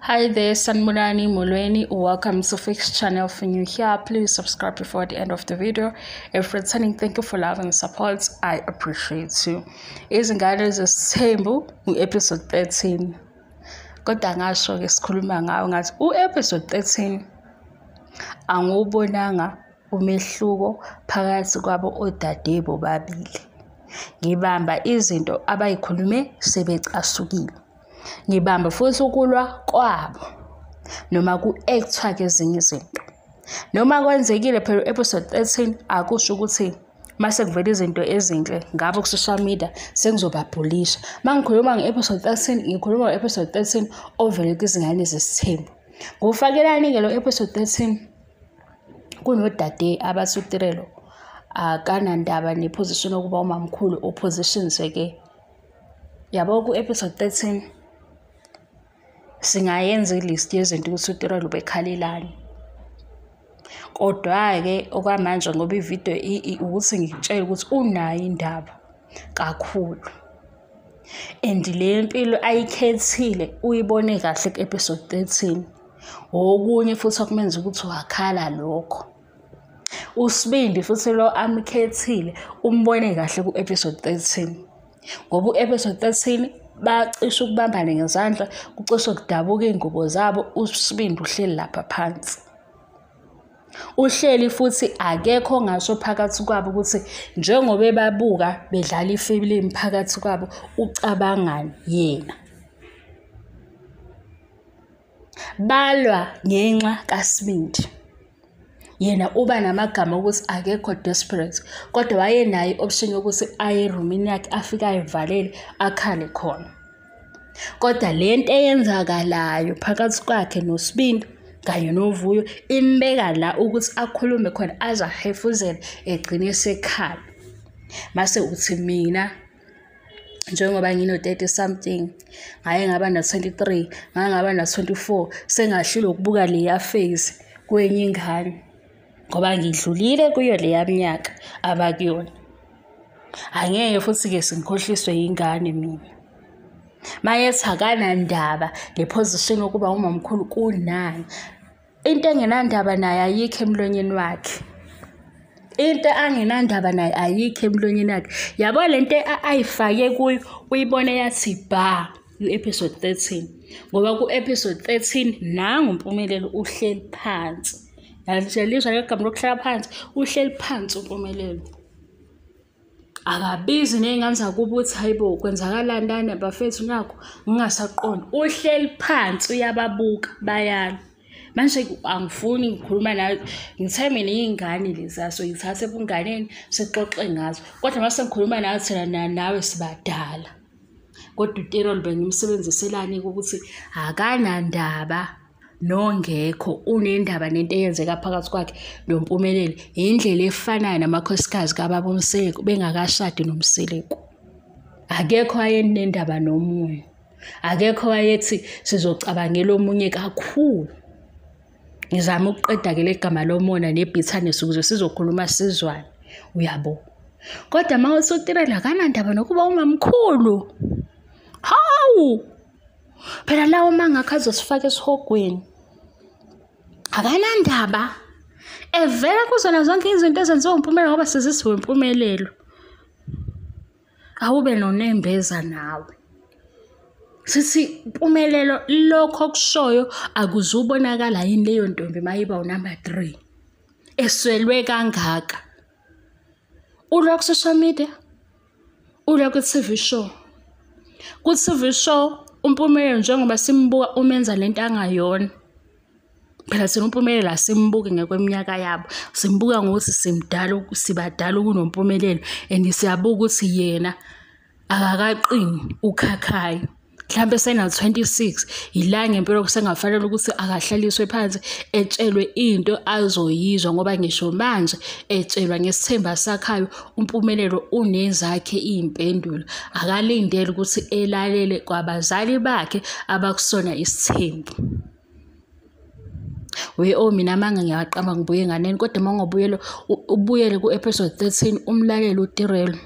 Hi there, Sanmunani Mulweni. Welcome to Fix channel. For you here, please subscribe before the end of the video. If returning, thank you for love and support. I appreciate you. Izingane Zesthembu, episode 13. Kodwa ngasho ke sikhuluma ngawo ngathi episode 13 angubonanga umehluko phakathi kwabo odade bobabili. Ngibamba izinto abayikhulume sebecasukile. Ngibamba futhi ukulwa kwabo noma ku-actwa kezinye izinto. Noma kwenzekile phela episode 13 akusho ukuthi mase kuvela izinto ezinhle ngabo ku social media sengizobabhulisha. Mangikhuluma nge-episode 13 ngikhuluma nge-episode 13 ovele kwizingane zesithembu. Ngufakelani ke lo episode 13 kunodade abathi Tirelo akanandaba neposition yokuba umamkhulu opposition seke. Yabo ku episode 13 singayenza ilist yezinto ukuthi Tirelo wayekhalelani. Kodwa ke okwamanje ngoba ivideo ukuthi ngikutshela ukuthi unayo indaba kakhulu. And le mpilo ayikhethile uyibone kahle ku episode 13. Okunye futhi akumenza ukuthi wakhala lokho. Usibindi futhi lo amkhethile umbone kahle ku episode 13. Ngoba episode 13 bacisha ukubambana ngezandla kucisha kudabuka ingubo zabo. Usibindi uhleli lapha phansi. Uhleli futhi akekho ngasho phakathi kwabo ukuthi njengoba bebabuka bedlala ifilm phakathi kwabo ucabangani yena. Balwa ngenxa kaSibindi. Yena uba namagama ukuthi akekho desperate kodwa wayenayo option yokuthi aye roomini yakhe afika ayivalele akhale khona. Kodwa lento eyenzakalayo phakathi kwakhe noSibindi kanye noVuyo imbeka la ukuthi akhulume khona aza hefuzela egcine sekhala. Mase uthi mina njengoba ngino 30 something ngaye ngaba na 23 ngaba na 24 sengahlula ukubuka leya phase kwenye ingane ngoba ngidlulile kuyo leya minyaka abakuyona. Angeke futhi ke singikhohliswe ingane mina. Mayethi akanandaba le position yokuba umamkhulu kunayo. Into engenandaba naye ayikho emlonyeni wakhe. Into angenandaba naye ayikho emlonyeni wakhe. Yabo lento ayifake kuyo uyibone yathi ba episode 13. Ngoba ku episode 13 nangu uMpumelelo uhleli phansi. Yalisha igama lokuhlala phansi uhleli phansi uMpumelelo. Akabizi nezingane zakuba uthi hayibo kwenzakalani lana bafethu nakho ngingasaqondi. Uhleli phansi uyababuka bayala. Manje angifuni ngikhuluma nawe ngitheme nezingane lezaso ngithathe ebunganeni sixoxe ngazo. Kodwa mase ngikhuluma nawe thina nawe sibadala. Kodwa uTirelo bengimsebenziselani ukuthi akanandaba nongekho unendaba nento eyenzeka phakathi kwakhe noMpumelelo. Indlela efanayo namakhosikazi kaBaba Mseleku bengakashadi noMseleku. Akekho ayenendaba nomunye. Akekho wayethi sizocabangela omunye kakhulu. Ngizama ukuqeda ke legama lomona nebitterness ukuze sizokhuluma sizwane. Uyabo. Kodwa mawuthi uTirelo akanandaba nokuba umamkhulu. Hawu. Phela lawo mangakho azosifaka esihogweni. Akanandaba. Evela kuzona zonke izinto ezenziwa uMpumelelo ngoba sizisiwe uMpumelelo. Awube nonembeza nawe. Sithi Mpumelelo lokho kushoyo akuzubonakala yini leyo ntombi mayiba unumber 3. Eswelwe kangaka. Ulwa ku social media. Ulwa ku TV show. Ku TV show uMpumelelo njengoba simbuka umenza lento angayona. Phela sina uMpumelelo asimbuke ngekweminyaka yabo. Simbuka ngokuthi simdala sibadala kunoMpumelelo and siyabuka ukuthi yena akakaqini ukhakhayo. Mhlambe sena 26 ila ngempela kusengafanele ukuthi akahlaliswe phansi etshelwe into azoyizwa ngoba ngisho manje etshelwa ngesithemba sakhayo uMpumelelo unezakhe izimpendulo. Akalindele ukuthi elalele kwabazali bakhe abakusona isithembu. Mina manga ngiyaqamba ngibuye nganeni kodwa mangobuyelo ubuyele ku episode 13 umlalelo uTirelo.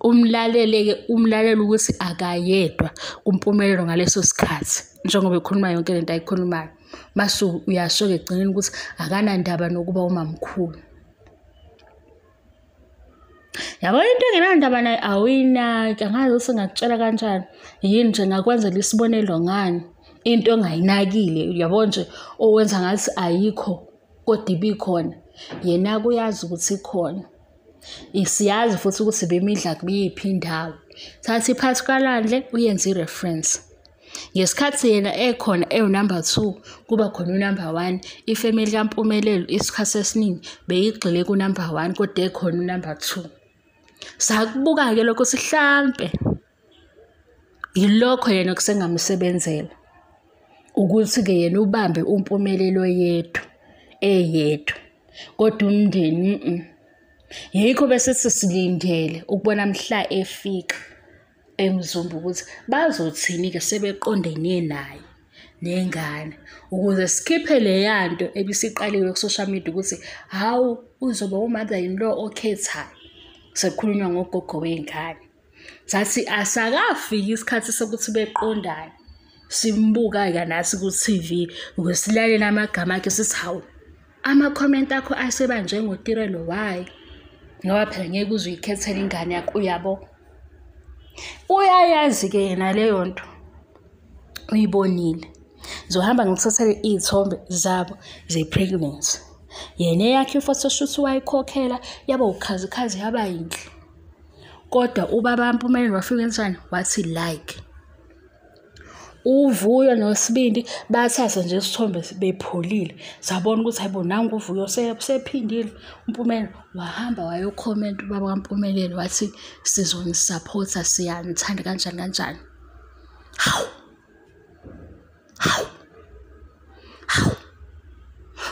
umlalele ukuthi akayedwa kumpumelelo ngaleso sikhathi njengoba ekhuluma yonke lento ayikhulumayo. Mase uyasho-ke egcineni ukuthi akanandaba nokuba umamkhulu. Yabo into engenandaba nayo awuyinaki, angazi ukuthi ngakutshela kanjani. Yini nje ngakwenzela isibonelo ngani into ongayinakile, yabo nje owenza ngathi ayikho kodwa ibikhona. Yena kuyazi ukuthi ikhona. Siyazi futhi ukuthi bemidla kuyiphi indawo. Thatha iphathi kalandle uyenze i-reference. Ngesikhathi yena ekhona number 2 kuba khona number 1, ifamily kaMpumelelo isikhathi esiningi beyigxile ku number 1 kodwa ekhona number 2. Sakubuka ke lokho sihlambe. Yilokho yena kusengamsebenzela. Ukuthi ke yena ubambe uMpumelelo yedwa. Kodwa umndeni yikho bese sisilindele ukubona mhla efika eMzumbu ukuthi bazothini ke sebeqondene naye nengane ukuze sikhiphe le yanto ebisiqaliwe ku social media ukuthi hawu uzoba umother-in-law okhethayo. Sekukhulunywa ngogogo wengane. Sathi asakafika isikhathi sokuthi beqondane. Simbuka ke nasi ku TV ukusilalela amagama akhe sithi hawu ama comment akho aseba njengoTirelo why? Ngoba phela ngeke uzikhethele ingane yakho uyabo. Uyayazi ke yena leyo nto. Uyibonile. Ngizohamba ngikuthathele izithombe zabo ze-pregnancy. Yena yakhe photoshoot wayikhokhela yaba ukhazikhazi yaba yinhle. Kodwa ubaba Mpumelelo wafika kanjani wathi like. Uvuyo noSibindi bathatha nje isithombe bepholile. Sabona ukuthi hayibo nangu uvuyo sephindile. Mpumelelo wahamba wayocomment ubaba kaMpumelelo wathi sizonisupport siyanithanda kanjani. Hawu.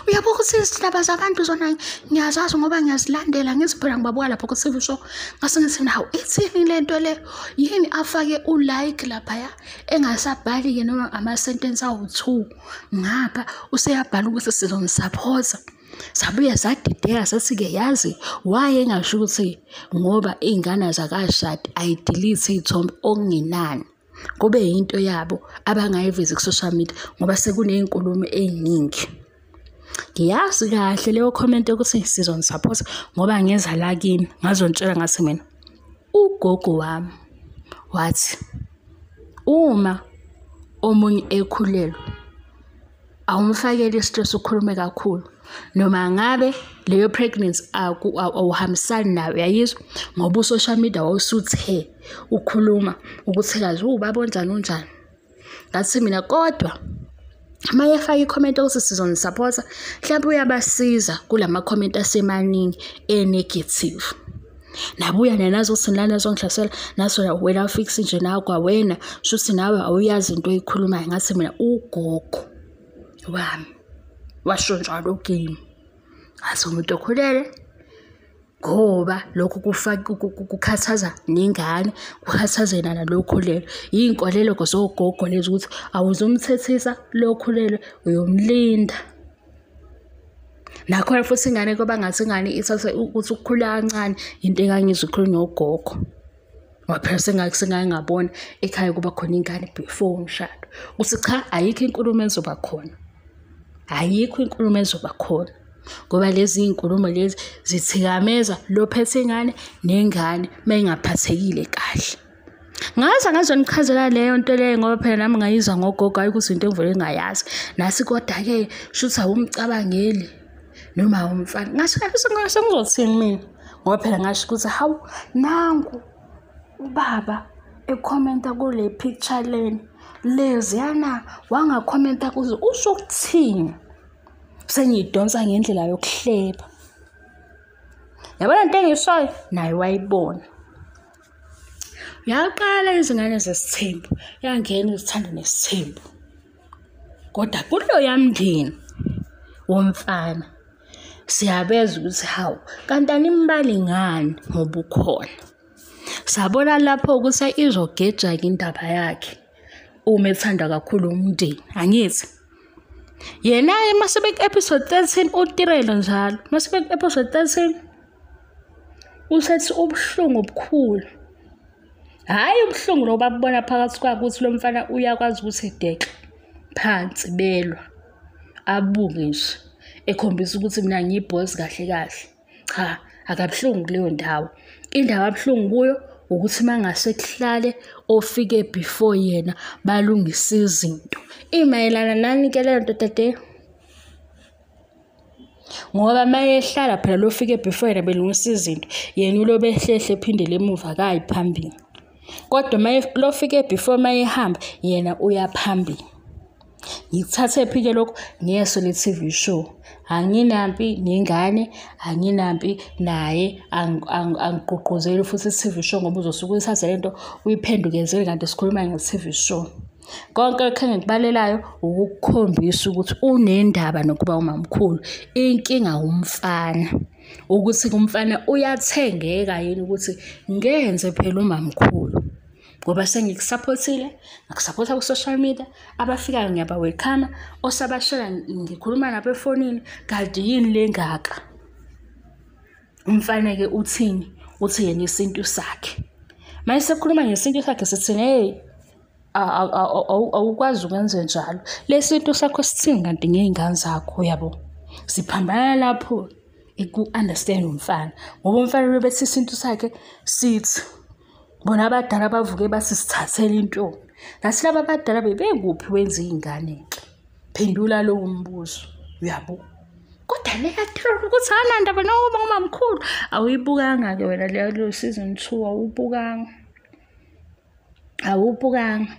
Uyabo ukuthi izindaba zabantu zona ngiyazazi ngoba ngiyazilandela ngiziphela ngibabuka lapha ku TV show ngase ngithi hawu ithini lento le yini afake ulike lapha engasabhali ke noma ama sentence awu2 ngapha useyabhala ukuthi sizonisupport. Sabuya sadideka sathi ke yazi waye engasho ukuthi ngoba izingane zakashadi ayidelete izithombe okungenani kube into yabo abangayivezi ku social media ngoba sekunezinkulumo eziningi. Ngiyazi kahle leyo comment ukuthi sizonisupport ngoba ngeza la kini ngazontshela ngathi mina ugogo wami wathi uma omunye ekhulelwe awumfakele stress ukhulume kakhulu noma ngabe leyo pregnancy awuhambisani nawe yayizwa ngoba social media wawusuthe ukhuluma ukuthi kazi ubabonjani unjani. Ngathi mina kodwa maye faka icomment ukuthi sizonisupport mhlawumbe uyabasiza kulama comment asemaningi negative. Nabuya nazo usinlana zongihlasela naso wena fix nje nawe kwawena shuthi nawe awuyazi into oyikhulumayo. Ngathi mina ugogo wami washo njalo kimi ngathi umuntu okhulele ngoba lokhu kukhathaza nengane kukhathaza yena lokhulelo. Yinkolelo zogogo lezi ukuthi awuzumthethisa lokhulelo uyomlinda. Nakho futhi ingane kuba ngathi ingane ithathe ukuthi ukukhula kancane into engangizwe ikhulunywa ugogo. Waphela sengingabona ekhaya kuba khona ingane before umshado. Uthi cha ayikho inkulumo ezoba khona. Ayikho inkulumo ezoba khona. Ngoba lezi inkulumo lezi zithikameza lophethe ingane nengane mayingaphathekile kahle. Ngaze nichazela leyo nto leyo ngoba phela nami ngayizwa ngogogo ayikuthi into engivele ngayazi. Nasi kodwa ke shuthi awumcabangeli noma awumfani. Ngasho sengizothini mina ngoba phela ngasho ukuthi hawu nangu ubaba ekhomenta kule picture leni leziyana wangakhomenta kuze usho ukuthini. Sengidonsa ngendlela yokuhleba. Yabona into engishoyo naye wayibona. Yaqala Izingane Zesthembu yangena Uthando Nesthembu. Kodwa kulo yamndeni womfana siyabeza ukuthi hawu kanti animbali ngani ngoba ukhona. Sabona lapho ukuthi izogeja indaba yakhe uma ethanda kakhulu umndeni angithi. Yena masebek episode 13 uTirelo njalo masebek episode 13 usethi ubuhlungu obukhulu Hhayi ubuhlungu lo babubona phakathi kwabo ukuthi lo mfana uyakwazi ukuthi edeke phansi belwa abuke nje ekhombisa ukuthi mina ngiyibhozi kahle kahle. Cha, akabuhlungu kuleyo ndawo. Indawo abuhlungu kuyo ukuthi mangase kuhlale ofike before yena balungisa izinto. Imayelana nani ke leyo nto tete? Ngoba mayehlala phela lo fike before yena belungisa izinto, yena ulobe ehlehle ephindele emuva kayi phambili. Kodwa lo fike before mayehamba yena uya phambili. Ngikuthathe phi ke lokho? Ngeso le TV show. Anginampi nengane, anginampi naye, angigqugquzeli futhi i-TV show ngoba uzosuke uyithathe lento uyiphendukezele kanti sikhuluma nge-TV show. Konke lokho engikubalelayo ukukukhombisa ukuthi unendaba nokuba umamkhulu. Inkinga umfana. Ukuthi umfana uyathengeka yini ukuthi ngenze phela umamkhulu. Ngoba sengikusupportile, ngakusupporta ku-social media, abafikayo ngiyaba-welcome, osabashela ngikhuluma nabo efonini, kanti yini le ngaka? Umfana-ke uthini? Uthi yena isintu sakhe. Mase sekhuluma ngesintu sakhe sithini? Hey, awukwazi ukwenza njalo. Lesintu sakho sithini kanti ngey'ngane zakho yabo? Siphambana lapho eku-understand umfana. Ngoba umfana lo bethi isintu sakhe sithi bona abadala bavuke bathi sithathele intombi. Ngathi laba abadala bebekuphi wenza iy'ngane? Phendula lowo mbuzo. Uyabo? Kodwa le yathela ukuthi anandaba nokuba umamkhulu. Awuyibukanga-ke wena leyo season 2 awubukanga. Awubukanga.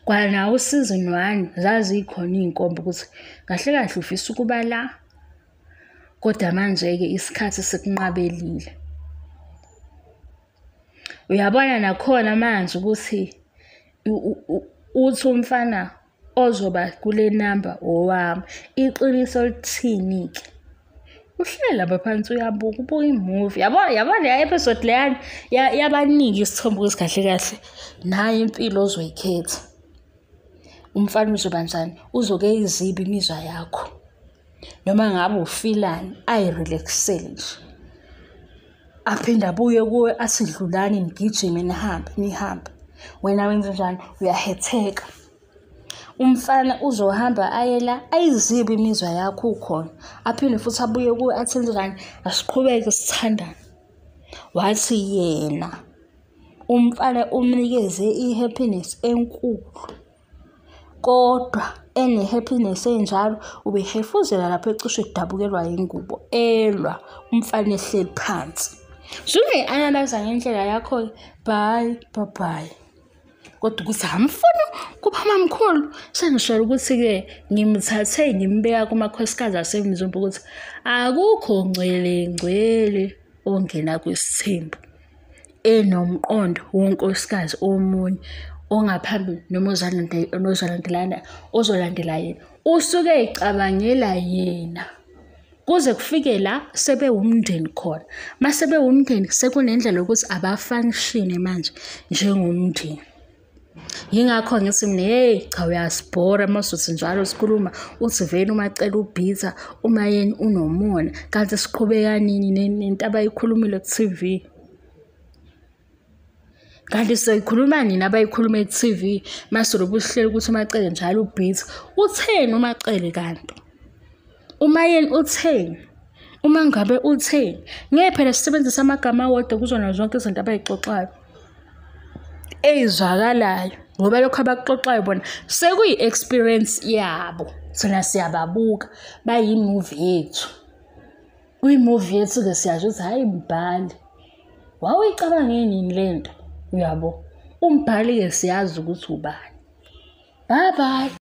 Kwanawo useason 1 zazikhona iy'nkomba ukuthi kahle kahle ufisa ukuba la. Kodwa manje-ke isikhathi sekunqabelile. Uyabona nakhona manje ukuthi uthi umfana ozoba kule number owami. Iqiniso lithini-ke? Uhleli lapha phansi uyabuka, ubuka imovie. Yabona le episode leyana yabaningi isithombe ukuthi kahle kahle nayo impilo ozoyikhetha. Umfana uzoba njani? Uzoke izibi imizwa yakho. Noma ngabe ufilani, ayirelaxele nje. Aphinde abuye kuwe athi dlulani nigijime nihambe. Wena wenza njani? Uyahetheka. Umfana uzohamba ayela ayizibi imizwa yakho ukhona. Aphinde futhi abuye kuwe athi njani? Asiqhubeke sithandane. Wathi yena umfana umnikeze i-happiness enkulu. Kodwa ene-happiness enjalo ubehefuzela lapho ecishe edabukelwa yingubo elwa umfana ehleli phansi. Sungayi-analyze ngendlela yakho. Bye. Kodwa ukuthi amfuna kuba mamkhulu. Sengisholo ukuthi-ke ngimthathe ngimbeka kumakhosikazi asemzumba ukuthi akukho ngcwele ongena kwisithembu. Enomqondo wonkosikazi omunye ongaphambili noma ozolandela yena. Usuke ecabangela yena. Kuze kufike la sebe umndeni khona. Masebe umndeni sekunendlela ukuthi abafunction manje njengomndeni. Yingakho ngithi mina cha uyasibhora masuthi njalo sikhuluma uthi vele uma cela ubhiza uma yeni unomona kanti siqhubeka nini nento abayikhulumile ku-TV. Kanti siyikhuluma nini abayikhuluma ku-TV mase lobuhleli ukuthi umacele njalo ubhiza. Utheni umacele kanti? Uma yeni utheni? Uma ngabe utheni? Ngeke phela sisebenzisa amagama awodwa kuzona zonke izinto abayixoxayo. Ezwakalayo ngoba lokho abakuxoxayo bona sekuyi-experience yabo. Thina siyababuka bayi-movie yethu. Kuyi-movie yethu-ke siyazi ukuthi hayi mbhali. Wawuyicabange nini lento? Uyabo? Umbhali-ke siyazi ukuthi ubani. Bye.